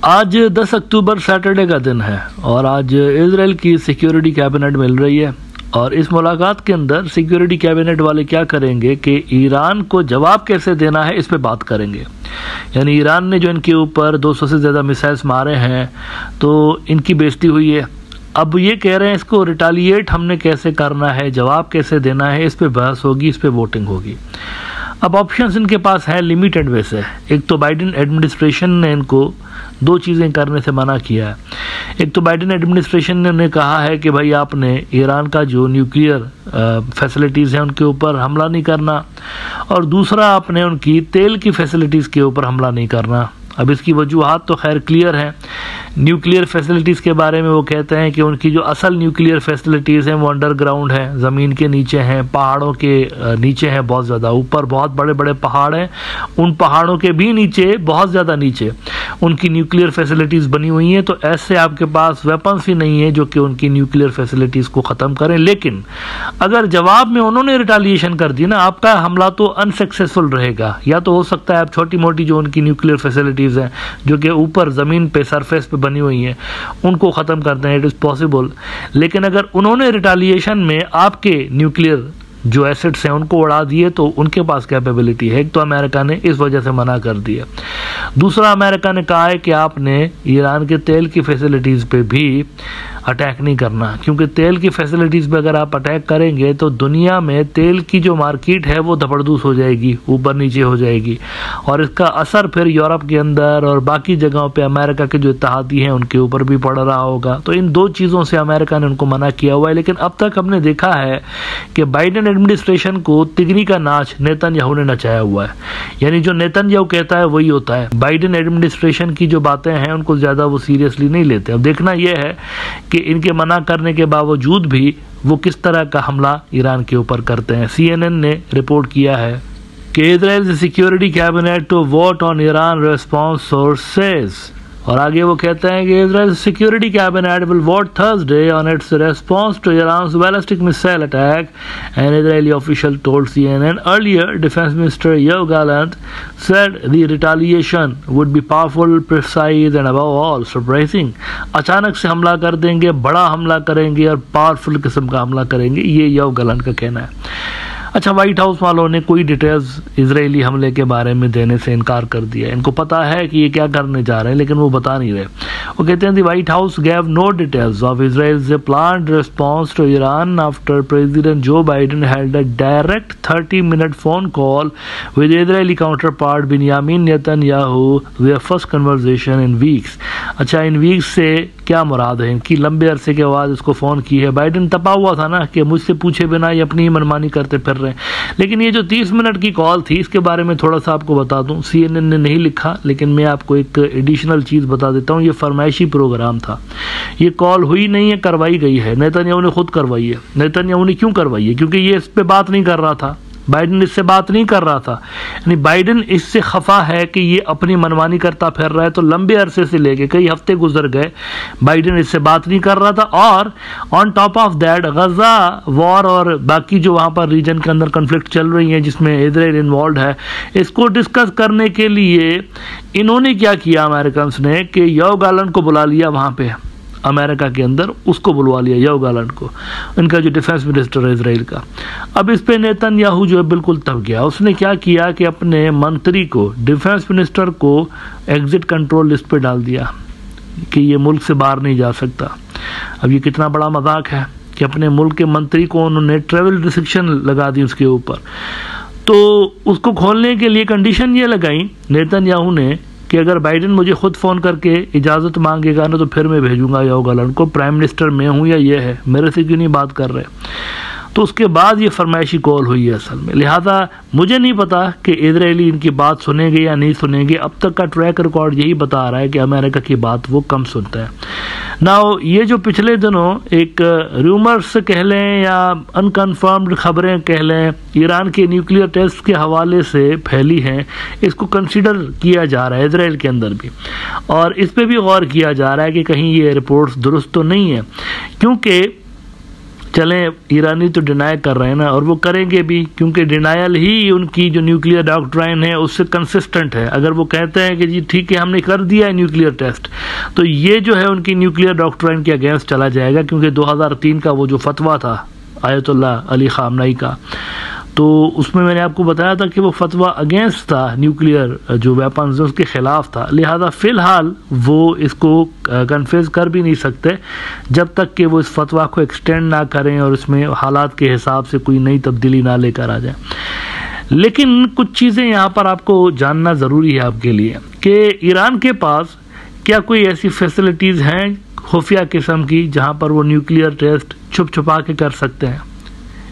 आज 10 अक्टूबर सैटरडे का दिन है और आज इजराइल की सिक्योरिटी कैबिनेट मिल रही है और इस मुलाकात के अंदर सिक्योरिटी कैबिनेट वाले क्या करेंगे कि ईरान को जवाब कैसे देना है इस पे बात करेंगे। यानी ईरान ने जो इनके ऊपर 200 से ज़्यादा मिसाइल्स मारे हैं तो इनकी बेइज्जती हुई है। अब ये कह रहे हैं इसको रिटालिएट हमने कैसे करना है, जवाब कैसे देना है, इस पे बहस होगी, इस पे वोटिंग होगी। अब ऑप्शंस इनके पास है लिमिटेड वैसे। एक तो बाइडेन एडमिनिस्ट्रेशन ने इनको 2 चीज़ें करने से मना किया है। एक तो बाइडेन एडमिनिस्ट्रेशन ने उन्हें कहा है कि भाई आपने ईरान का जो न्यूक्लियर फैसिलिटीज़ हैं उनके ऊपर हमला नहीं करना, और दूसरा आपने उनकी तेल की फैसिलिटीज़ के ऊपर हमला नहीं करना। अब इसकी वजूहात तो खैर क्लियर हैं। न्यूक्लियर फैसिलिटीज़ के बारे में वो कहते हैं कि उनकी जो असल न्यूक्लियर फैसिलिटीज़ हैं वो अंडरग्राउंड है, ज़मीन के नीचे हैं, पहाड़ों के नीचे हैं, बहुत ज़्यादा ऊपर बहुत बड़े बड़े पहाड़ हैं, उन पहाड़ों के भी नीचे बहुत ज़्यादा नीचे उनकी न्यूक्लियर फैसिलिटीज़ बनी हुई हैं। तो ऐसे आपके पास वेपन्स ही नहीं है जो कि उनकी न्यूक्लियर फैसिलिटीज़ को ख़त्म करें। लेकिन अगर जवाब में उन्होंने रिटालिएशन कर दी ना, आपका हमला तो अनसक्सेसफुल रहेगा। या तो हो सकता है आप छोटी मोटी जो उनकी न्यूक्लियर फैसिलिटीज़ हैं जो कि ऊपर ज़मीन पे सरफेस पे बनी हुई हैं उनको ख़त्म करते हैं, इट इज़ पॉसिबल। लेकिन अगर उन्होंने रिटालिएशन में आपके न्यूक्लियर जो एसेट्स हैं उनको उड़ा दिए तो उनके पास कैपेबिलिटी है। एक तो अमेरिका ने इस वजह से मना कर दिया। दूसरा, अमेरिका ने कहा है कि आपने ईरान के तेल की फैसिलिटीज़ पे भी अटैक नहीं करना, क्योंकि तेल की फैसिलिटीज़ पे अगर आप अटैक करेंगे तो दुनिया में तेल की जो मार्केट है वो धपड़धूस हो जाएगी, ऊपर नीचे हो जाएगी, और इसका असर फिर यूरोप के अंदर और बाकी जगहों पे अमेरिका के जो इत्तेहादी हैं उनके ऊपर भी पड़ रहा होगा। तो इन 2 चीज़ों से अमेरिका ने उनको मना किया हुआ है। लेकिन अब तक हमने देखा है कि बाइडेन एडमिनिस्ट्रेशन को तिगनी का नाच नेतन्याहू ने नचाया हुआ है। यानी जो नेतन्याहू कहता है वही होता है। बाइडेन एडमिनिस्ट्रेशन की जो बातें हैं उनको ज़्यादा वो सीरियसली नहीं लेते। अब देखना यह है कि इनके मना करने के बावजूद भी वो किस तरह का हमला ईरान के ऊपर करते हैं। CNN ने रिपोर्ट किया है कि Israel security cabinet to vote on Iran response sources, और आगे वो कहते हैं कि Israel security cabinet will vote Thursday on its response to Iran's ballistic missile attack, an Israeli official told CNN। Earlier defence minister Yoav Gallant said the retaliation would be powerful, precise and above all surprising। अचानक से हमला कर देंगे, बड़ा हमला करेंगे और powerful किस्म का हमला करेंगे, ये योव गैलेंट का कहना है। अच्छा, व्हाइट हाउस वालों ने कोई डिटेल्स इजरायली हमले के बारे में देने से इनकार कर दिया। इनको पता है कि ये क्या करने जा रहे हैं लेकिन वो बता नहीं रहे। वो कहते हैं the White House gave no details of Israel's planned response to Iran after President Joe Biden held a direct 30-minute phone call with Israeli counterpart Binyamin Netanyahu, their first conversation in weeks. अच्छा, in weeks से क्या मुराद है? इनकी लंबे अरसे के बाद इसको फ़ोन की है। बाइडेन तपा हुआ था ना कि मुझसे पूछे बिना ये अपनी ही मनमानी करते फिर रहे हैं। लेकिन ये जो 30 मिनट की कॉल थी इसके बारे में थोड़ा सा आपको बता दूं। CNN ने नहीं लिखा लेकिन मैं आपको एक एडिशनल चीज़ बता देता हूं। ये फरमाइशी प्रोग्राम था, ये कॉल हुई नहीं है, करवाई गई है। नेतन्याहू ने खुद करवाई है। नेतन्याहू ने क्यों करवाई है? क्योंकि ये इस पर बात नहीं कर रहा था, बाइडेन इससे बात नहीं कर रहा था। यानी बाइडेन इससे खफा है कि ये अपनी मनमानी करता फिर रहा है। तो लंबे अरसे से लेके कई हफ्ते गुजर गए, बाइडेन इससे बात नहीं कर रहा था। और on top of that Gaza war और बाकी जो वहाँ पर रीजन के अंदर कन्फ्लिक्ट चल रही है जिसमें इजराइल इन्वॉल्व है, इसको डिस्कस करने के लिए इन्होंने क्या किया, अमेरिकन ने, कि योव गैलेंट को बुला लिया वहाँ पे अमेरिका के अंदर, उसको बुलवा लिया योव गैलेंट को, इनका जो डिफेंस मिनिस्टर है इजराइल का। अब इस पे नेतन्याहू जो है बिल्कुल तब गया। उसने क्या किया कि अपने मंत्री को, डिफेंस मिनिस्टर को एग्जिट कंट्रोल लिस्ट पे डाल दिया कि ये मुल्क से बाहर नहीं जा सकता। अब ये कितना बड़ा मजाक है कि अपने मुल्क के मंत्री को उन्होंने ट्रेवल रिस्ट्रिक्शन लगा दी उसके ऊपर। तो उसको खोलने के लिए कंडीशन ये लगाई नेतन्याहू ने कि अगर बाइडेन मुझे खुद फ़ोन करके इजाज़त मांगेगा ना तो फिर मैं भेजूंगा योव गैलेंट को। प्राइम मिनिस्टर मैं हूँ या ये है, मेरे से क्यों नहीं बात कर रहे? तो उसके बाद ये फरमाइशी कॉल हुई है असल में। लिहाजा मुझे नहीं पता कि इजरायली इनकी बात सुनेंगे या नहीं सुनेंगे। अब तक का ट्रैक रिकॉर्ड यही बता रहा है कि अमेरिका की बात वो कम सुनता है। नाउ ये जो पिछले दिनों एक रूमर्स कह लें या अनकन्फर्म्ड खबरें कह लें ईरान के न्यूक्लियर टेस्ट के हवाले से फैली हैं, इसको कंसिडर किया जा रहा है इजराइल के अंदर भी, और इस पर भी गौर किया जा रहा है कि कहीं ये रिपोर्ट्स दुरुस्त तो नहीं है। क्योंकि चलें ईरानी तो डिनाई कर रहे हैं ना, और वो करेंगे भी, क्योंकि डिनायल ही उनकी जो न्यूक्लियर डॉक्ट्राइन है उससे कंसिस्टेंट है। अगर वो कहते हैं कि जी ठीक है हमने कर दिया है न्यूक्लियर टेस्ट, तो ये जो है उनकी न्यूक्लियर डॉक्ट्राइन के अगेंस्ट चला जाएगा, क्योंकि 2003 का वो जो फतवा था आयतुल्लाह अली खामनई का, तो उसमें मैंने आपको बताया था कि वो फतवा अगेंस्ट था न्यूक्लियर जो वेपन्स है उसके ख़िलाफ़ था। लिहाजा फ़िलहाल वो इसको कन्फेस कर भी नहीं सकते जब तक कि वो इस फतवा को एक्सटेंड ना करें और इसमें हालात के हिसाब से कोई नई तब्दीली ना लेकर आ जाए। लेकिन कुछ चीज़ें यहाँ पर आपको जानना ज़रूरी है आपके लिए कि ईरान के पास क्या कोई ऐसी फैसिलिटीज़ हैं खुफिया किस्म की जहाँ पर वो न्यूक्लियर टेस्ट छुप छुपा के कर सकते हैं?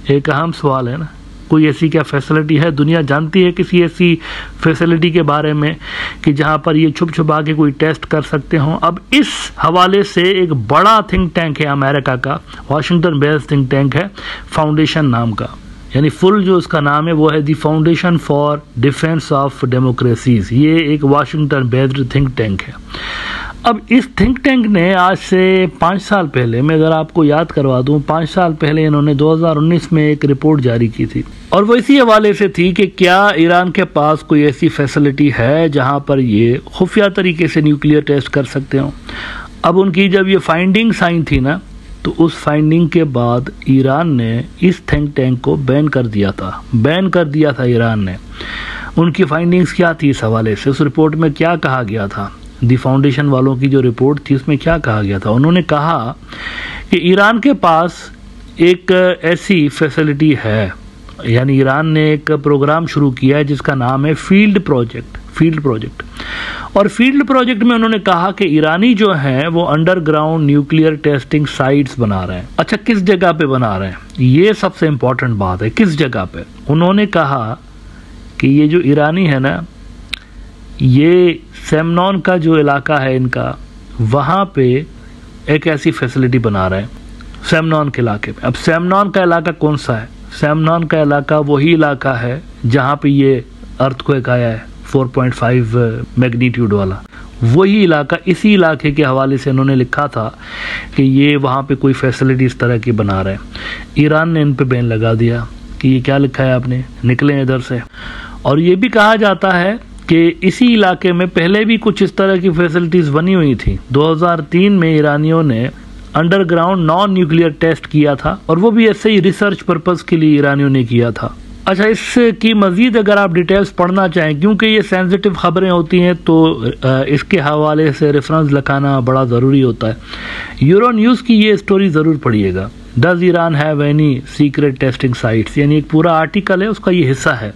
एक अहम सवाल है ना, कोई ऐसी क्या फैसिलिटी है? दुनिया जानती है किसी ऐसी फैसिलिटी के बारे में कि जहां पर ये छुप छुपा के कोई टेस्ट कर सकते हों? अब इस हवाले से एक बड़ा थिंक टैंक है अमेरिका का, वाशिंगटन बेस्ड थिंक टैंक है, फाउंडेशन नाम का, यानी फुल जो उसका नाम है वो है दी foundation for Defense of democracies. ये एक वाशिंगटन बेस्ड थिंक टैंक है। अब इस थिंक टैंक ने आज से 5 साल पहले, मैं अगर आपको याद करवा दूं, 5 साल पहले इन्होंने 2019 में एक रिपोर्ट जारी की थी, और वो इसी हवाले से थी कि क्या ईरान के पास कोई ऐसी फैसिलिटी है जहां पर ये खुफिया तरीके से न्यूक्लियर टेस्ट कर सकते हो। अब उनकी जब ये फाइंडिंग्स आई थी ना, तो उस फाइंडिंग के बाद ईरान ने इस थिंक टैंक को बैन कर दिया था ईरान ने। उनकी फाइंडिंग्स क्या थी इस हवाले से? उस रिपोर्ट में क्या कहा गया था? दी फाउंडेशन वालों की जो रिपोर्ट थी उसमें क्या कहा गया था? उन्होंने कहा कि ईरान के पास एक ऐसी फैसिलिटी है, यानी ईरान ने एक प्रोग्राम शुरू किया है जिसका नाम है फील्ड प्रोजेक्ट। और फील्ड प्रोजेक्ट में उन्होंने कहा कि ईरानी जो हैं वो अंडरग्राउंड न्यूक्लियर टेस्टिंग साइट्स बना रहे हैं। अच्छा, किस जगह पे बना रहे हैं? ये सबसे इंपॉर्टेंट बात है, किस जगह पे? उन्होंने कहा कि ये जो ईरानी है ना, ये सेमनॉन का जो इलाका है इनका, वहाँ पे एक ऐसी फैसिलिटी बना रहे हैं सेमनॉन के इलाके पे। अब सेमनॉन का इलाका कौन सा है? सेमनॉन का इलाका वही इलाका है जहाँ पे ये अर्थक्वेक आया है 4.5 मैग्नीट्यूड वाला, वही इलाका। इसी इलाके के हवाले से इन्होंने लिखा था कि ये वहाँ पे कोई फैसिलिटी इस तरह की बना रहे हैं। ईरान ने इन पे बैन लगा दिया कि ये क्या लिखा है आपने, निकलें इधर से। और ये भी कहा जाता है कि इसी इलाके में पहले भी कुछ इस तरह की फैसिलिटीज़ बनी हुई थी। 2003 में ईरानियों ने अंडरग्राउंड नॉन न्यूक्लियर टेस्ट किया था, और वो भी ऐसे ही रिसर्च पर्पस के लिए ईरानियों ने किया था। अच्छा, इसकी मज़ीद अगर आप डिटेल्स पढ़ना चाहें, क्योंकि ये सेंसिटिव ख़बरें होती हैं, तो इसके हवाले से रेफरेंस लगाना बड़ा ज़रूरी होता है। यूरो न्यूज़ की ये स्टोरी ज़रूर पढ़िएगा, does Iran have any secret testing sites, यानी एक पूरा आर्टिकल है, उसका ये हिस्सा है,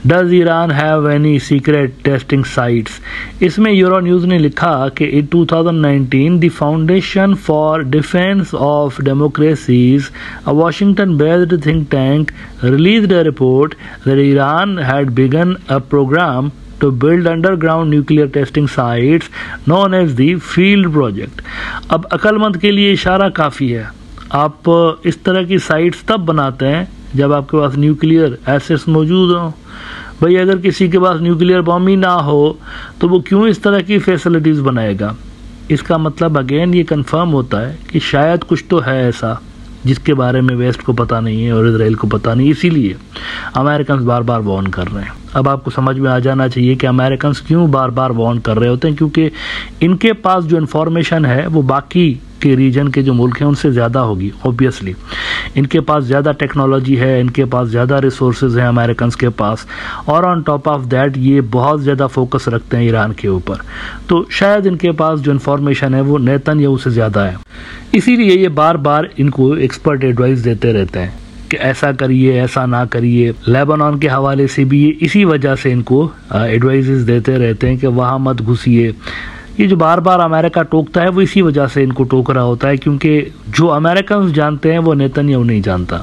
does Iran have any secret testing sites. इसमें यूरो न्यूज़ ने लिखा कि in 2019 the Foundation for Defense of Democracies, a Washington based think tank, released a report that Iran had begun a programme to build underground nuclear testing sites known as the field project। अब अक्लमंद के लिए इशारा काफ़ी है। आप इस तरह की साइट्स तब बनाते हैं जब आपके पास न्यूक्लियर एसेट्स मौजूद हों। भाई, अगर किसी के पास न्यूक्लियर बम ही ना हो तो वो क्यों इस तरह की फैसिलिटीज़ बनाएगा? इसका मतलब अगेन ये कंफर्म होता है कि शायद कुछ तो है ऐसा जिसके बारे में वेस्ट को पता नहीं है और इजराइल को पता नहीं, इसीलिए अमेरिकन बार बार वार्न कर रहे हैं। अब आपको समझ में आ जाना चाहिए कि अमेरिकन क्यों बार बार वार्न कर रहे होते हैं, क्योंकि इनके पास जो इन्फॉर्मेशन है वो बाकी के रीजन के जो मुल्क हैं उनसे ज़्यादा होगी। ऑब्वियसली इनके पास ज़्यादा टेक्नोलॉजी है, इनके पास ज़्यादा रिसोर्सेज हैं अमेरिकन के पास, और ऑन टॉप ऑफ दैट ये बहुत ज़्यादा फोकस रखते हैं ईरान के ऊपर, तो शायद इनके पास जो इन्फॉर्मेशन है वो नेतन्याहू से ज़्यादा है। इसीलिए ये बार बार इनको एक्सपर्ट एडवाइस देते रहते हैं कि ऐसा करिए, ऐसा ना करिए। लेबनान के हवाले से भी ये इसी वजह से इनको एडवाइजेस देते रहते हैं कि वहाँ मत घुसिए। ये जो बार बार अमेरिका टोकता है वो इसी वजह से इनको टोक रहा होता है, क्योंकि जो अमेरिकन जानते हैं वो नेतन्याहू नहीं जानता।